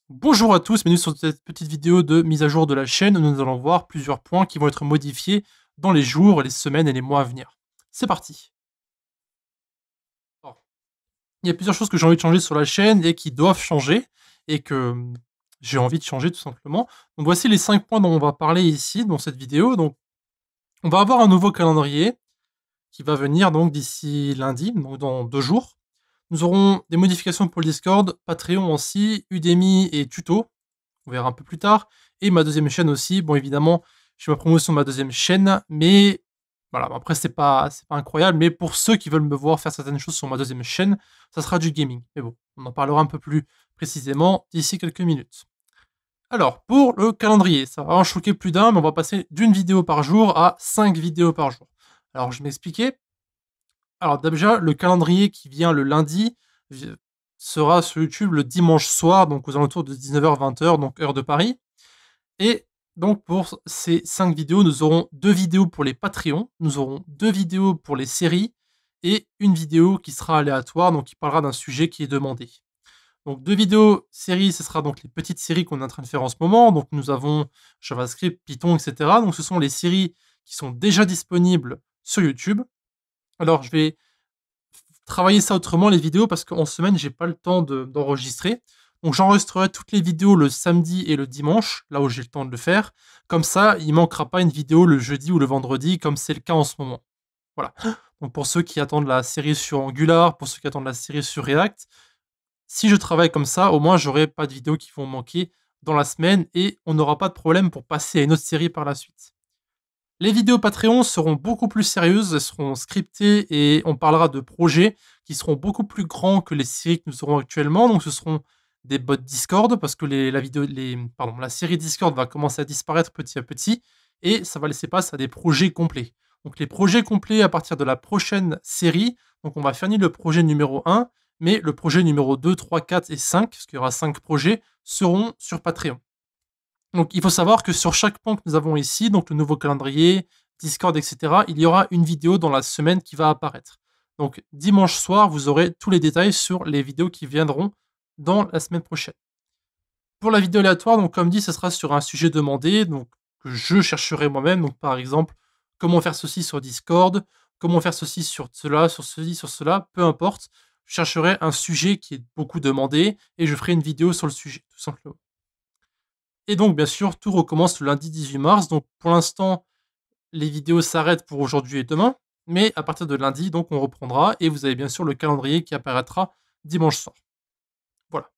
Bonjour à tous, bienvenue sur cette petite vidéo de mise à jour de la chaîne où nous allons voir plusieurs points qui vont être modifiés dans les jours, les semaines et les mois à venir. C'est parti. Alors, il y a plusieurs choses que j'ai envie de changer sur la chaîne et qui doivent changer et que j'ai envie de changer tout simplement. Donc voici les 5 points dont on va parler ici dans cette vidéo. Donc on va avoir un nouveau calendrier qui va venir donc d'ici lundi, donc dans 2 jours. Nous aurons des modifications pour le Discord, Patreon aussi, Udemy et Tuto. On verra un peu plus tard. Et ma deuxième chaîne aussi. Bon, évidemment, je fais ma promotion de ma deuxième chaîne, mais voilà, après, c'est pas incroyable. Mais pour ceux qui veulent me voir faire certaines choses sur ma deuxième chaîne, ça sera du gaming. Mais bon, on en parlera un peu plus précisément d'ici quelques minutes. Alors, pour le calendrier, ça va en choquer plus d'un, mais on va passer d'une vidéo par jour à 5 vidéos par jour. Alors, je m'expliquais. Alors, déjà, le calendrier qui vient le lundi sera sur YouTube le dimanche soir, donc aux alentours de 19h-20h, donc heure de Paris. Et donc pour ces 5 vidéos, nous aurons 2 vidéos pour les Patreons, nous aurons 2 vidéos pour les séries et une vidéo qui sera aléatoire, donc qui parlera d'un sujet qui est demandé. Donc 2 vidéos séries, ce sera donc les petites séries qu'on est en train de faire en ce moment. Donc nous avons JavaScript, Python, etc. Donc ce sont les séries qui sont déjà disponibles sur YouTube. Alors je vais travailler ça autrement, les vidéos, parce qu'en semaine, j'ai pas le temps d'enregistrer. Donc j'enregistrerai toutes les vidéos le samedi et le dimanche, là où j'ai le temps de le faire. Comme ça, il manquera pas une vidéo le jeudi ou le vendredi, comme c'est le cas en ce moment. Voilà. Donc pour ceux qui attendent la série sur Angular, pour ceux qui attendent la série sur React, si je travaille comme ça, au moins j'aurai pas de vidéos qui vont manquer dans la semaine et on n'aura pas de problème pour passer à une autre série par la suite. Les vidéos Patreon seront beaucoup plus sérieuses, elles seront scriptées et on parlera de projets qui seront beaucoup plus grands que les séries que nous aurons actuellement. Donc ce seront des bots Discord parce que la série Discord va commencer à disparaître petit à petit et ça va laisser place à des projets complets. Donc les projets complets à partir de la prochaine série, donc on va finir le projet numéro 1, mais le projet numéro 2, 3, 4 et 5, parce qu'il y aura 5 projets, seront sur Patreon. Donc il faut savoir que sur chaque point que nous avons ici, donc le nouveau calendrier, Discord, etc., il y aura une vidéo dans la semaine qui va apparaître. Donc dimanche soir, vous aurez tous les détails sur les vidéos qui viendront dans la semaine prochaine. Pour la vidéo aléatoire, donc comme dit, ce sera sur un sujet demandé, donc que je chercherai moi-même. Donc par exemple, comment faire ceci sur Discord, comment faire ceci sur cela, sur ceci, sur cela, peu importe. Je chercherai un sujet qui est beaucoup demandé et je ferai une vidéo sur le sujet, tout simplement. Et donc, bien sûr, tout recommence le lundi 18 mars. Donc, pour l'instant, les vidéos s'arrêtent pour aujourd'hui et demain. Mais à partir de lundi, donc, on reprendra. Et vous avez bien sûr le calendrier qui apparaîtra dimanche soir. Voilà.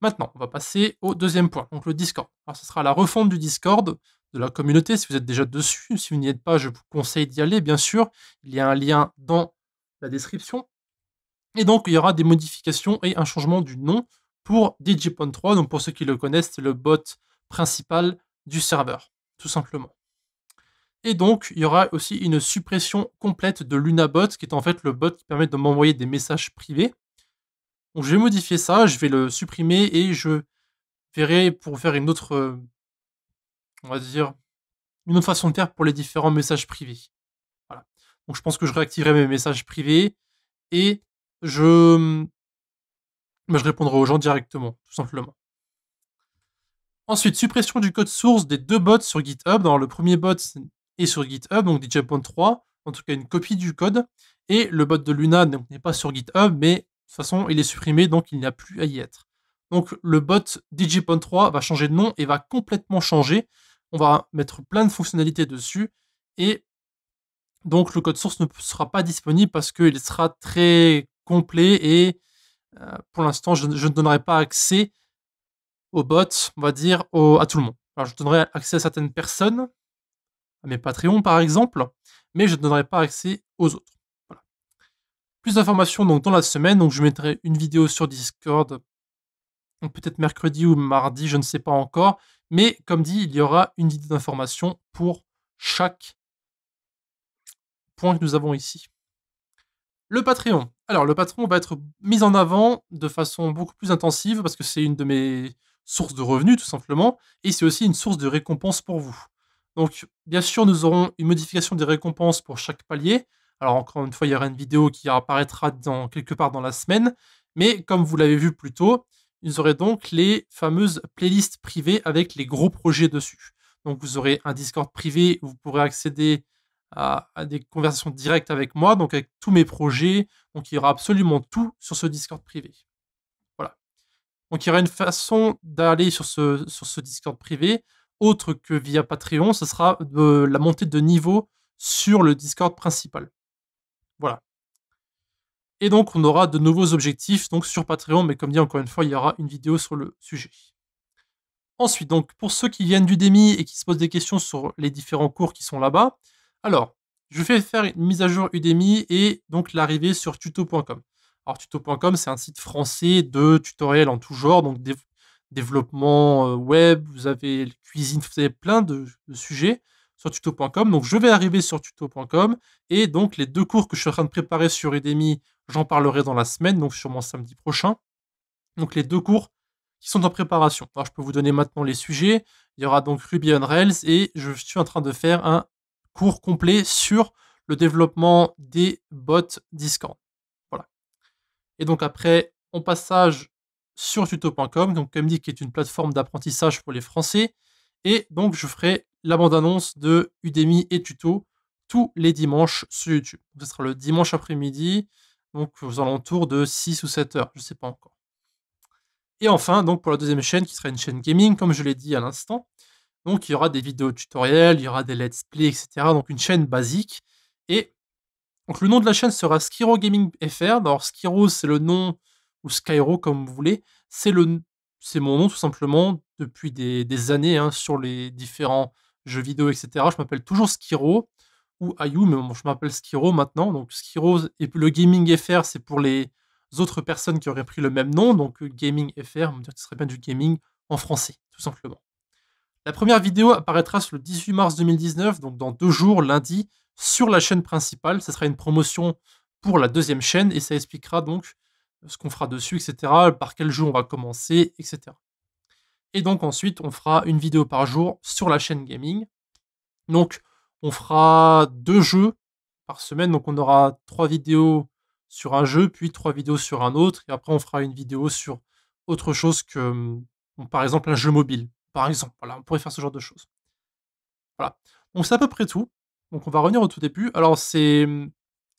Maintenant, on va passer au deuxième point, donc le Discord. Alors, ce sera la refonte du Discord, de la communauté, si vous êtes déjà dessus. Si vous n'y êtes pas, je vous conseille d'y aller, bien sûr. Il y a un lien dans la description. Et donc, il y aura des modifications et un changement du nom pour DigiPon 3. Donc, pour ceux qui le connaissent, c'est le bot principal du serveur, tout simplement. Et donc, il y aura aussi une suppression complète de LunaBot, qui est en fait le bot qui permet de m'envoyer des messages privés. Donc, je vais modifier ça, je vais le supprimer et je verrai pour faire une autre, on va dire, une autre façon de faire pour les différents messages privés. Voilà. Donc, je pense que je réactiverai mes messages privés et je je répondrai aux gens directement, tout simplement. Ensuite, suppression du code source des 2 bots sur GitHub. Alors, le premier bot est sur GitHub, donc DJPoint 3, en tout cas une copie du code. Et le bot de Luna n'est pas sur GitHub, mais de toute façon, il est supprimé, donc il n'y a plus à y être. Donc, le bot DJPoint 3 va changer de nom et va complètement changer. On va mettre plein de fonctionnalités dessus. Et donc, le code source ne sera pas disponible parce qu'il sera très complet et pour l'instant, je ne donnerai pas accès aux bots, on va dire, à tout le monde. Alors, je donnerai accès à certaines personnes, à mes Patreons par exemple, mais je ne donnerai pas accès aux autres. Voilà. Plus d'informations donc dans la semaine, donc je mettrai une vidéo sur Discord, peut-être mercredi ou mardi, je ne sais pas encore, mais comme dit, il y aura une vidéo d'information pour chaque point que nous avons ici. Le Patreon. Alors, le Patreon va être mis en avant de façon beaucoup plus intensive parce que c'est une de mes sources de revenus, tout simplement, et c'est aussi une source de récompense pour vous. Donc, bien sûr, nous aurons une modification des récompenses pour chaque palier. Alors, encore une fois, il y aura une vidéo qui apparaîtra quelque part dans la semaine, mais comme vous l'avez vu plus tôt, vous aurez donc les fameuses playlists privées avec les gros projets dessus. Donc vous aurez un Discord privé où vous pourrez accéder à des conversations directes avec moi, donc avec tous mes projets. Donc il y aura absolument tout sur ce Discord privé. Voilà. Donc il y aura une façon d'aller sur ce Discord privé, autre que via Patreon, ce sera de la montée de niveau sur le Discord principal. Voilà. Et donc on aura de nouveaux objectifs donc sur Patreon, mais comme dit encore une fois, il y aura une vidéo sur le sujet. Ensuite, donc pour ceux qui viennent d'Udemy et qui se posent des questions sur les différents cours qui sont là-bas, alors je vais faire une mise à jour Udemy et donc l'arrivée sur tuto.com. Alors tuto.com, c'est un site français de tutoriels en tout genre, donc développement web, vous avez cuisine, vous avez plein de sujets sur tuto.com. Donc je vais arriver sur tuto.com et donc les 2 cours que je suis en train de préparer sur Udemy, j'en parlerai dans la semaine, donc sûrement samedi prochain. Donc les 2 cours qui sont en préparation. Alors je peux vous donner maintenant les sujets. Il y aura donc Ruby on Rails et je suis en train de faire un cours complet sur le développement des bots Discord. Voilà. Et donc après, on passage sur tuto.com, donc comme dit, qui est une plateforme d'apprentissage pour les Français. Et donc je ferai la bande-annonce de Udemy et Tuto tous les dimanches sur YouTube. Ce sera le dimanche après-midi, donc aux alentours de 6 ou 7 heures, je ne sais pas encore. Et enfin, donc pour la deuxième chaîne, qui sera une chaîne gaming, comme je l'ai dit à l'instant, donc il y aura des vidéos tutoriels, il y aura des let's play, etc. Donc une chaîne basique. Et donc le nom de la chaîne sera Skyro Gaming FR. Alors Skyro, c'est le nom, ou Skyro comme vous voulez, c'est mon nom tout simplement depuis des années hein, sur les différents jeux vidéo, etc. Je m'appelle toujours Skyro ou Ayu, mais bon, je m'appelle Skyro maintenant. Donc Skyro et le Gaming FR, c'est pour les autres personnes qui auraient pris le même nom. Donc Gaming FR, on va dire que ce serait bien du gaming en français, tout simplement. La première vidéo apparaîtra le 18 mars 2019, donc dans 2 jours, lundi, sur la chaîne principale. Ce sera une promotion pour la deuxième chaîne et ça expliquera donc ce qu'on fera dessus, etc., par quel jeu on va commencer, etc. Et donc ensuite, on fera une vidéo par jour sur la chaîne gaming. Donc, on fera 2 jeux par semaine, donc on aura 3 vidéos sur un jeu, puis 3 vidéos sur un autre, et après on fera une vidéo sur autre chose que, par exemple, un jeu mobile. Par exemple, voilà, on pourrait faire ce genre de choses. Voilà. Donc c'est à peu près tout. Donc on va revenir au tout début. Alors c'est,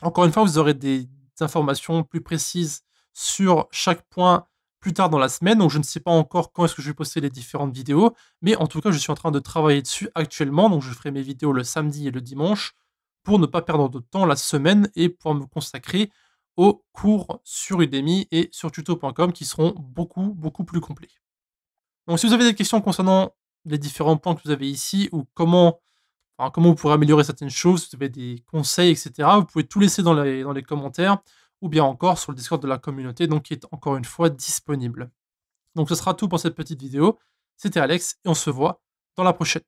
encore une fois, vous aurez des informations plus précises sur chaque point plus tard dans la semaine. Donc je ne sais pas encore quand est-ce que je vais poster les différentes vidéos, mais en tout cas, je suis en train de travailler dessus actuellement. Donc je ferai mes vidéos le samedi et le dimanche pour ne pas perdre de temps la semaine et pouvoir me consacrer aux cours sur Udemy et sur tuto.com qui seront beaucoup, beaucoup plus complets. Donc si vous avez des questions concernant les différents points que vous avez ici ou comment vous pourrez améliorer certaines choses, si vous avez des conseils, etc., vous pouvez tout laisser dans les commentaires ou bien encore sur le Discord de la communauté, donc qui est encore une fois disponible. Donc ce sera tout pour cette petite vidéo. C'était Alex et on se voit dans la prochaine.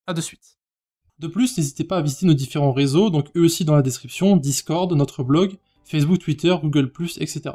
A de suite. De plus, n'hésitez pas à visiter nos différents réseaux, donc eux aussi dans la description, Discord, notre blog, Facebook, Twitter, Google+, etc.